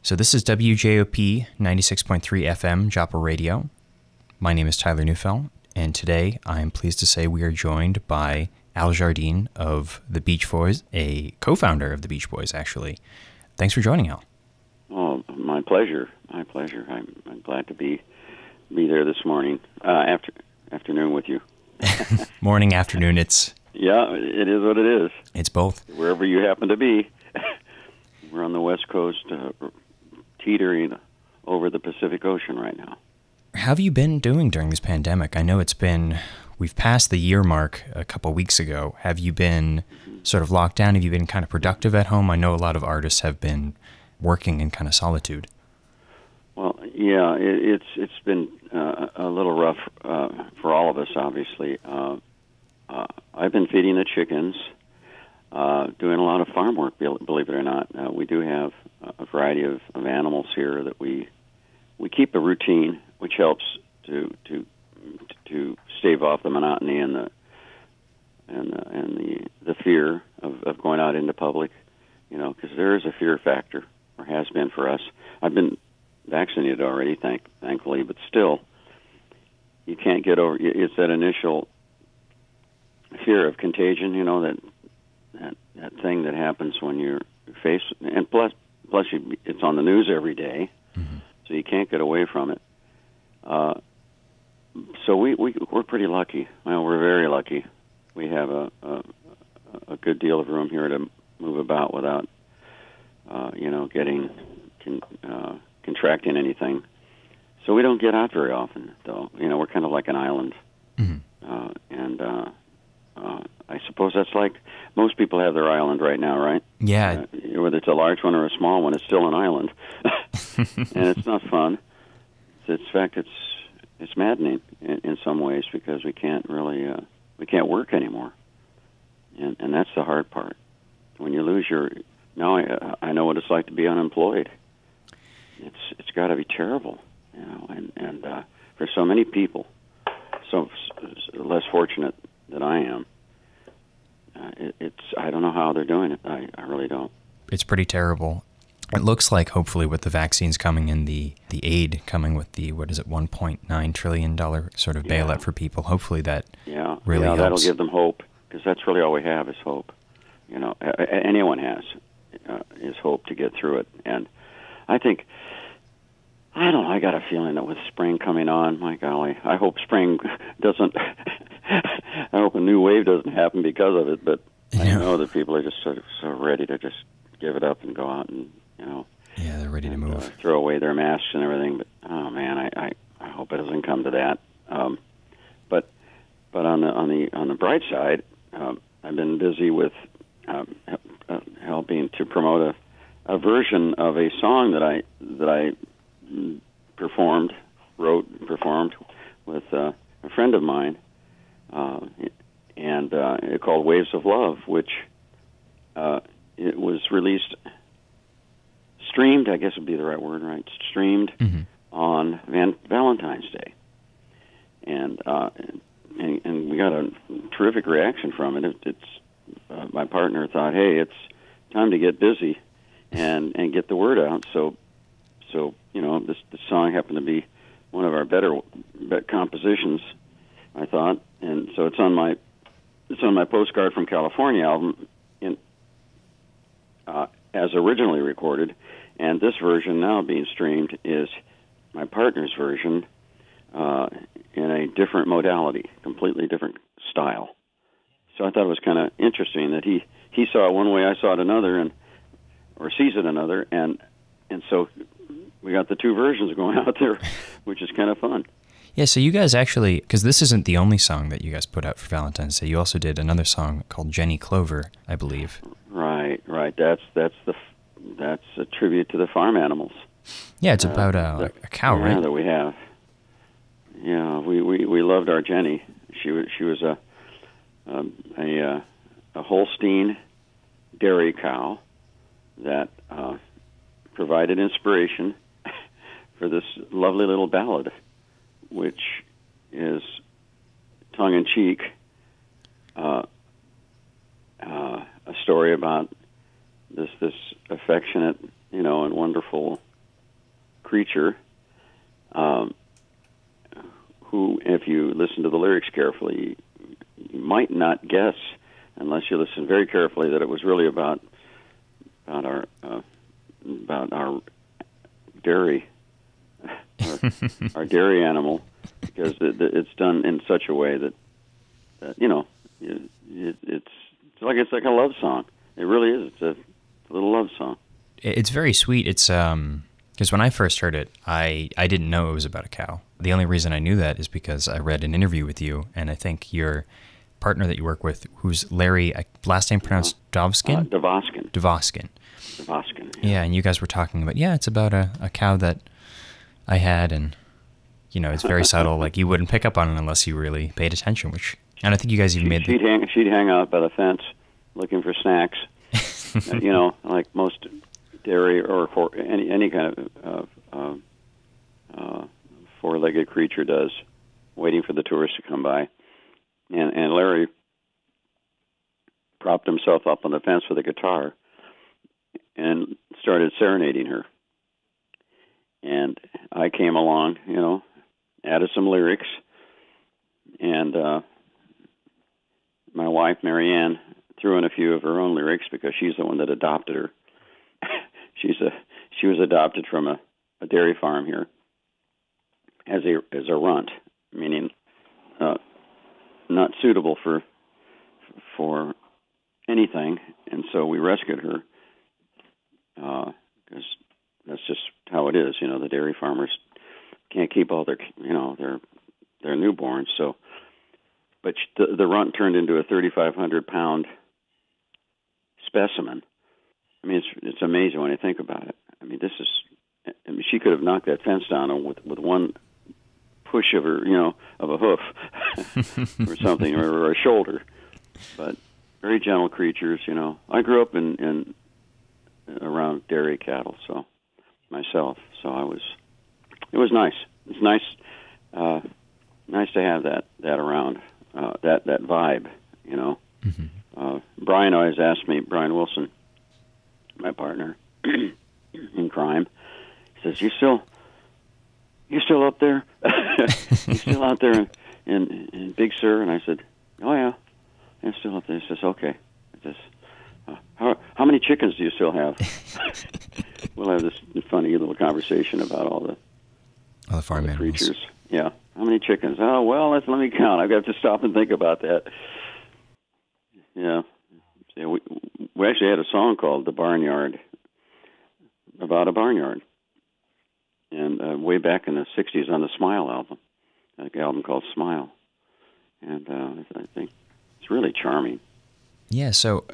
So this is WJOP 96.3 FM, Joppa Radio. My name is Tyler Newfell, and today I am pleased to say we are joined by Al Jardine of the Beach Boys, a co-founder of the Beach Boys, actually. Thanks for joining, Al. Oh, my pleasure. My pleasure. I'm glad to be there this morning, afternoon with you. Morning, afternoon, it's... Yeah, it is what it is. It's both. Wherever you happen to be. We're on the West Coast, teetering over the Pacific Ocean right now. How have you been doing during this pandemic? I know we've passed the year mark a couple weeks ago. Have you been sort of locked down? Have you been kind of productive at home? I know a lot of artists have been working in kind of solitude. Well, yeah, it's been a little rough for all of us, obviously. I've been feeding the chickens, doing a lot of farm work, believe it or not. We do have a variety of animals here that we keep a routine, which helps to stave off the monotony and the fear of going out into public, because there is a fear factor, or has been for us. I've been vaccinated already, thankfully, but still, you can't get over. It's that initial fear of contagion, that thing that happens when you're faced, and plus it's on the news every day, so you can't get away from it. So we're pretty lucky. Well, we're very lucky. We have a good deal of room here to move about without, contracting anything. So we don't get out very often, though. We're kind of like an island, I suppose that's like most people have their island right now, right? Yeah. Whether it's a large one or a small one, it's still an island, and it's not fun. In fact, it's maddening in some ways because we can't really we can't work anymore, and that's the hard part. When you lose now I know what it's like to be unemployed. It's got to be terrible, and for so many people, so less fortunate than I am. I don't know how they're doing it. I really don't. It's pretty terrible. It looks like hopefully with the vaccines coming and the aid coming with the, $1.9 trillion sort of bailout for people, hopefully that really helps. That'll give them hope, because that's really all we have is hope. Anyone has is hope to get through it. And I think, I got a feeling that with spring coming on, my golly, I hope spring doesn't, I hope a new wave doesn't happen because of it, but I know that people are just sort of so ready to just give it up and go out and, yeah, they're ready to move. Throw away their masks and everything, but oh man, I hope it doesn't come to that. But on the bright side, I've been busy with helping to promote a version of a song that I wrote and performed with a friend of mine, and it's called "Waves of Love," which it was streamed, I guess would be the right word, right? Streamed on Valentine's Day, and we got a terrific reaction from it. It's my partner thought, hey, it's time to get busy and get the word out. So this song happened to be one of our better compositions, I thought, and so it's on my Postcard from California album as originally recorded, and this version now being streamed is my partner's version in a different modality, completely different style. So I thought it was kind of interesting that he saw it one way, I saw it another, or sees it another, and so we got the two versions going out there, which is kind of fun. Yeah, so you guys actually, because this isn't the only song that you guys put out for Valentine's Day, you also did another song called Jenny Clover, I believe. Right. That's a tribute to the farm animals. Yeah, it's about a cow, right? That we have. Yeah, we loved our Jenny. She was a Holstein dairy cow that provided inspiration for this lovely little ballad, which is tongue-in-cheek, a story about this affectionate, and wonderful creature who, if you listen to the lyrics carefully, you might not guess, unless you listen very carefully, that it was really about our dairy, our dairy animal, because it's done in such a way that it's like a love song. It really is. It's a little love song. It's very sweet. It's because when I first heard it, I didn't know it was about a cow. The only reason I knew that is because I read an interview with you, and I think your partner that you work with, who's Larry, last name pronounced Dovskin? Dvoskin. Yeah, and you guys were talking about, it's about a cow that I had, and, it's very subtle. Like, you wouldn't pick up on it unless you really paid attention, and I think you guys even made... She'd hang out by the fence looking for snacks, like most dairy or any kind of four-legged creature does, waiting for the tourists to come by. And Larry propped himself up on the fence with a guitar and started serenading her. And I came along, added some lyrics, and my wife, Marianne, threw in a few of her own lyrics because she's the one that adopted her. She was adopted from a dairy farm here as a runt, meaning not suitable for anything, and so we rescued her because that's just how it is. The dairy farmers can't keep all their newborns. So, but the runt turned into a 3,500-pound specimen. I mean, it's amazing when I think about it. I mean, she could have knocked that fence down with one push of her, of a hoof or something, or a shoulder. But very gentle creatures, I grew up in around dairy cattle, so myself. So it was nice. It's nice, nice to have that around, that vibe, Mm-hmm. Brian always asked me, Brian Wilson, my partner in crime, he says, "You still up there? You still out there in Big Sur?" And I said, "Oh yeah, I'm still up there." He says, "Okay." I says, how many chickens do you still have?" We'll have this funny little conversation about all the farm animals. Creatures. Yeah. How many chickens? Oh, well, let me count. I've got to stop and think about that. Yeah. We actually had a song called "The Barnyard," about a barnyard. And way back in the 60s on the Smile album, an album called Smile. And I think it's really charming. Yeah, so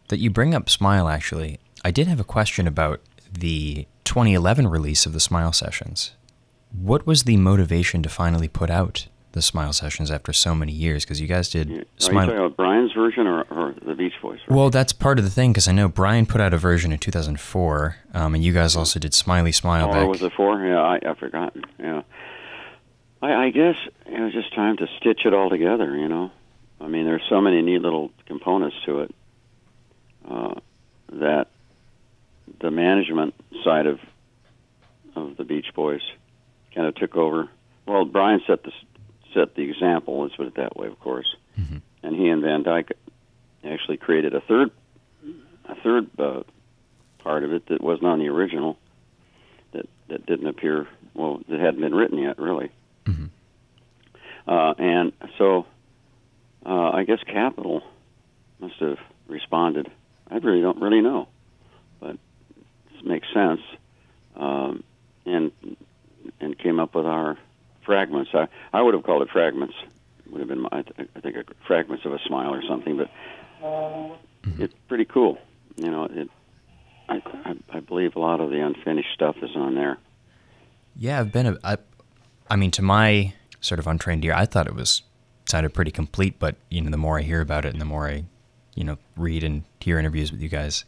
that you bring up Smile, actually, I did have a question about the 2011 release of the Smile Sessions. What was the motivation to finally put out the Smile Sessions after so many years? Because you guys did Smile. Are you talking about Brian's version or the Beach Boys version? Well, that's part of the thing, because I know Brian put out a version in 2004, and you guys also did Smiley Smile back. Oh, was it 4? Yeah, I've forgotten. Yeah, I guess it was just time to stitch it all together. I mean, there's so many neat little components to it that the management side of the Beach Boys kind of took over. Well, Brian set the example. Let's put it that way, of course. Mm-hmm. And he and Van Dyke actually created a third part of it that wasn't on the original, that didn't appear. Well, that hadn't been written yet, really. Mm-hmm. And so, I guess Capitol must have responded. I really don't really know, but it makes sense. And came up with our fragments. I would have called it fragments. It would have been, I think, fragments of a smile or something. But it's pretty cool. I believe a lot of the unfinished stuff is on there. Yeah, I mean, to my sort of untrained ear, I thought it sounded pretty complete. But the more I hear about it, and the more I, read and hear interviews with you guys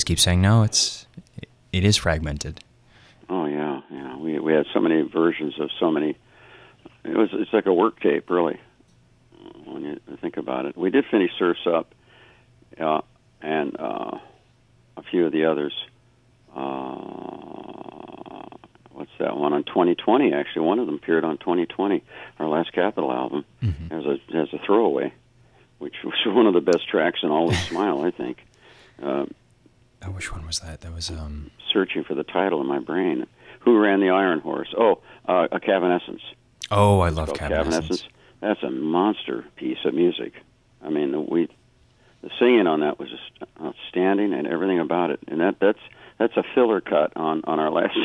keep saying no, it is fragmented. Oh yeah. We had so many versions of so many. It's like a work tape, really, when you think about it. We did finish Surf's Up, and a few of the others. that one on 2020. Actually, one of them appeared on 2020, our last Capitol album, as a throwaway, which was one of the best tracks in Always Smile, I think. Which one was that? That was searching for the title in my brain. Who Ran the Iron Horse? Oh, A Cavanescence. Oh, I love Cavanescence. That's a monster piece of music. I mean, the singing on that was just outstanding, and everything about it. And that's a filler cut on our last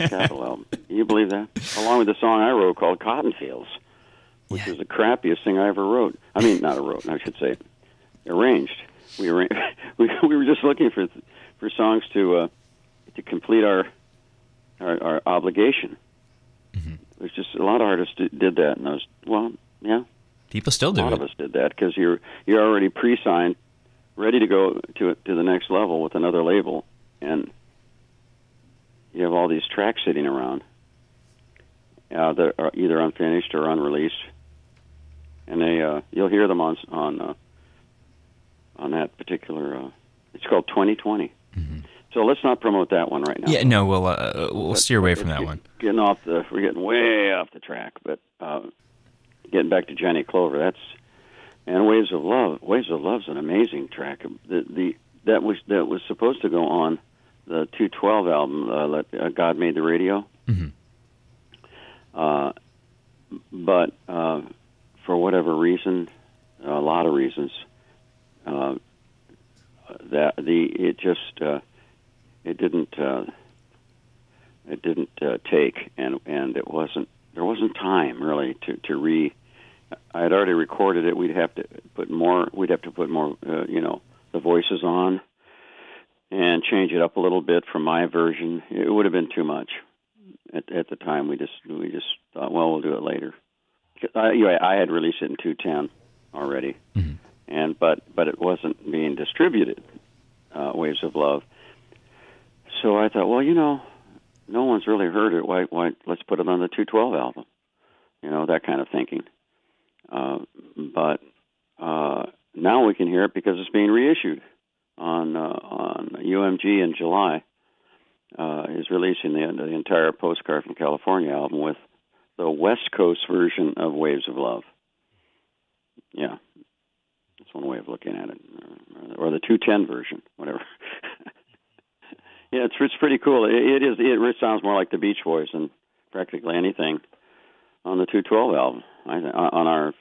Capitol album. Can you believe that? Along with the song I wrote called Cotton Fields, which was the crappiest thing I ever wrote. I mean, not wrote, I should say, arranged. We were just looking for songs to complete our obligation. Mm-hmm. It was just a lot of artists did that, and people still do. A lot of us did that because you're already pre-signed, ready to go to the next level with another label, and you have all these tracks sitting around that are either unfinished or unreleased, and you'll hear them on that particular. It's called 2020. Mm-hmm. So let's not promote that one right now. Yeah, no, we'll steer away from that one. We're getting way off the track, but getting back to Jenny Clover, and Waves of Love. Waves of Love's an amazing track. That was supposed to go on the 212 album, God Made the Radio. Mm-hmm. But for whatever reason, a lot of reasons, it didn't take, and there wasn't time really to I had already recorded it. We'd have to put more the voices on and change it up a little bit from my version. It would have been too much at the time. We just thought, well, we'll do it later. I had released it in 210 already, mm-hmm. but it wasn't being distributed. Waves of Love. So I thought, well, no one's really heard it. Why? Let's put it on the 212 album. That kind of thinking. But now we can hear it because it's being reissued on UMG in July. Is releasing the entire Postcard from California album with the West Coast version of Waves of Love. Yeah, that's one way of looking at it, or the 210 version, whatever. Yeah, it's pretty cool. It sounds more like the Beach Boys than practically anything on the 212 album, on our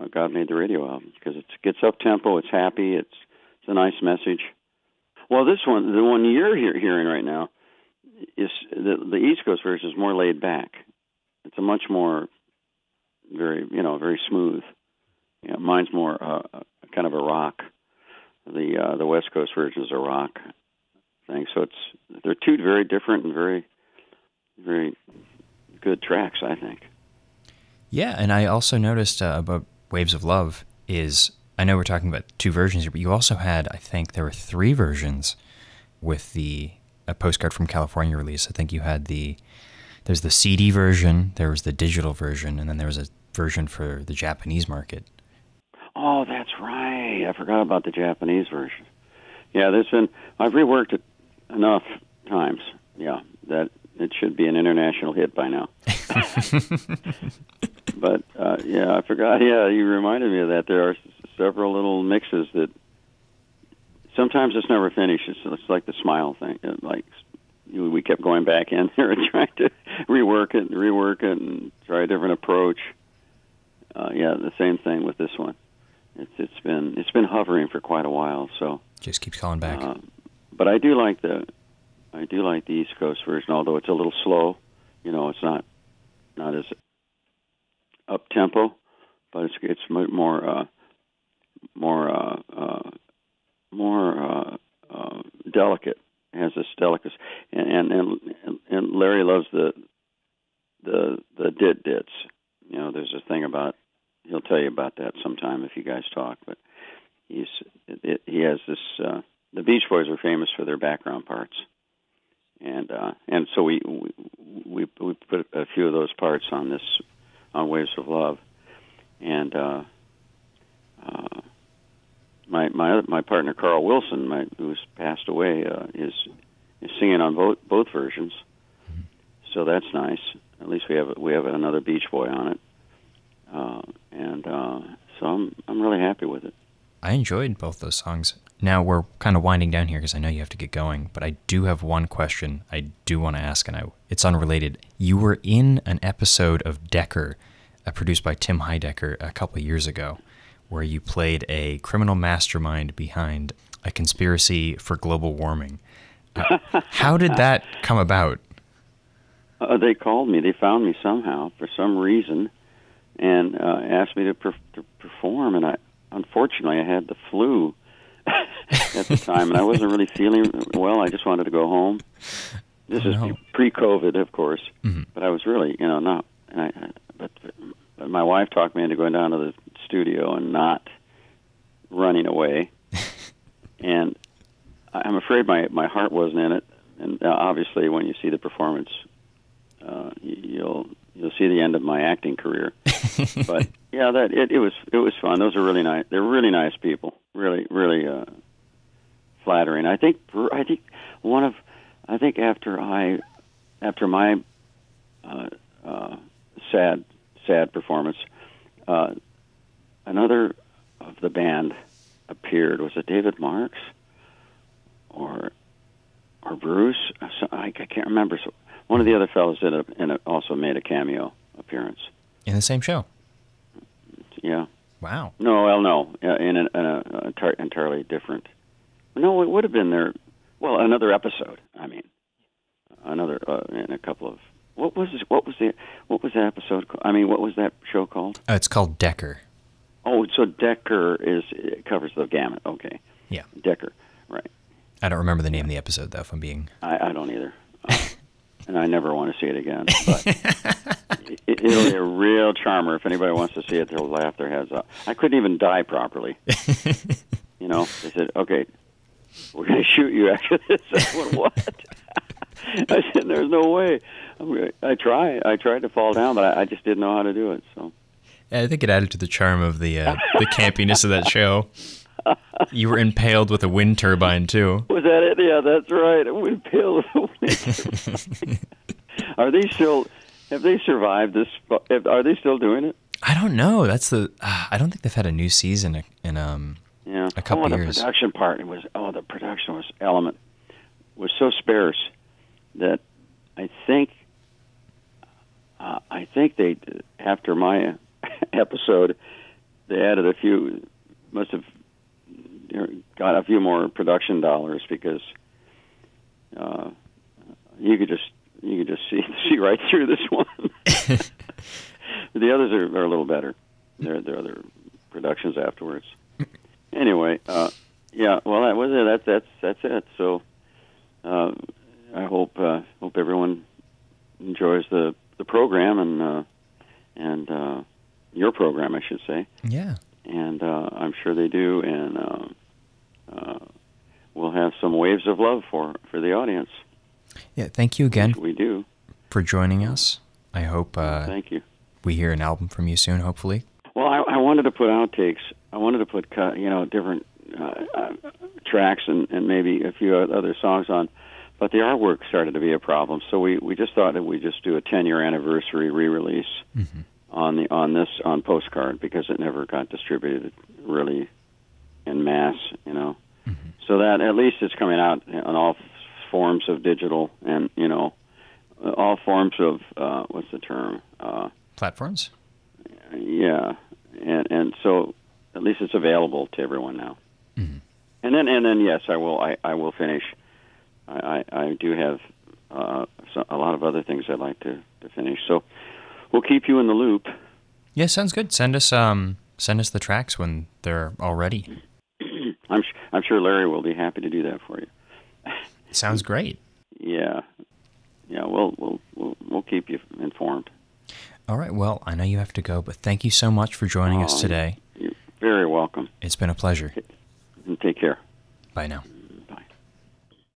God Made the Radio album, because it gets up tempo, it's happy, it's a nice message. Well, this one, the one you're hearing right now, is the East Coast version is more laid back. It's a much more very smooth. Mine's more kind of a rock. The West Coast version is a rock thing. So they're two very different and very, very good tracks, I think. Yeah, and I also noticed about Waves of Love is, I know we're talking about two versions here, but you also had, I think there were 3 versions with the Postcard from California release. I think you had there's the CD version, there was the digital version, and then there was a version for the Japanese market. Oh, that's right. I forgot about the Japanese version. Yeah, I've reworked it enough times, that it should be an international hit by now. But, I forgot. Yeah, you reminded me of that. There are several little mixes that sometimes it's never finished. It's like the Smile thing. We kept going back in there and trying to rework it and try a different approach. The same thing with this one. It's been hovering for quite a while, so just keeps calling back. But I do like the East Coast version, although it's a little slow. It's not as up tempo, but it's more delicate. It has this delicacy, and Larry loves the dits. There's a thing about. He'll tell you about that sometime if you guys talk. But he has this. The Beach Boys are famous for their background parts, and so we put a few of those parts on Waves of Love, and my partner Carl Wilson, who's passed away, is singing on both versions, so that's nice. At least we have another Beach Boy on it, and so I'm really happy with it. I enjoyed both those songs. Now we're kind of winding down here because I know you have to get going, but I do have one question I do want to ask, and it's unrelated. You were in an episode of Decker, produced by Tim Heidecker a couple of years ago, where you played a criminal mastermind behind a conspiracy for global warming. How did that come about? They called me. They found me somehow for some reason, and asked me to perform. And unfortunately, I had the flu at the time, and I wasn't really feeling well. I just wanted to go home. This is pre-COVID, of course, but I was really, not. But my wife talked me into going down to the studio and not running away. And I'm afraid my heart wasn't in it. And obviously, when you see the performance, you'll see the end of my acting career. But yeah, it was fun. Those are really nice. They're really nice people. Really, really flattering. I think after my sad performance, another of the band appeared. Was it David Marks or Bruce? I can't remember. So one of the other fellows did also made a cameo appearance in the same show. Yeah. Wow. No, in an entirely different. No, it would have been there. Well, another episode. I mean, another in a couple of. What was the episode called? I mean, what was that show called? It's called Decker. Oh, so Decker covers the gamut. Okay. Yeah. Decker, right. I don't remember the name of the episode, though, if I'm being... I don't either. And I never want to see it again. But it'll be a real charmer. If anybody wants to see it, they'll laugh their heads off. I couldn't even die properly. They said, okay, we're going to shoot you after this. I went, what? I said, there's no way. I tried to fall down, but I just didn't know how to do it. So, yeah, I think it added to the charm of the campiness of that show. You were impaled with a wind turbine too. Was that it? Yeah, that's right. Impaled with a wind turbine. Are they still? Have they survived this? Are they still doing it? I don't know. That's the. I don't think they've had a new season in a couple years. The production part the production element was so sparse that I think they, after my episode, they added a few, must have got a few more production dollars because you could just see right through this one. The others are a little better. There are other productions afterwards. Anyway, yeah. Well, that was it. That's it. So I hope everyone enjoys the program and your program, I should say. Yeah. And I'm sure they do. And we'll have some waves of love for the audience. Yeah. Thank you again. We do. For joining us. I hope. Thank you. We hear an album from you soon, hopefully. Well, I wanted to put outtakes. I wanted to put different tracks and maybe a few other songs on, but the artwork started to be a problem. So we just thought that we'd just do a 10-year anniversary re-release on postcard because it never got distributed really en masse, So that at least it's coming out on all forms of digital and all forms of what's the term? Platforms. Yeah, and so at least it's available to everyone now. Mm-hmm. And then yes, I will finish. I do have a lot of other things I'd like to finish. So we'll keep you in the loop. Yeah, sounds good. Send us the tracks when they're all ready. I'm sure Larry will be happy to do that for you. Sounds great. Yeah. We'll keep you informed. All right. Well, I know you have to go, but thank you so much for joining us today. You're very welcome. It's been a pleasure. Take care. Bye now.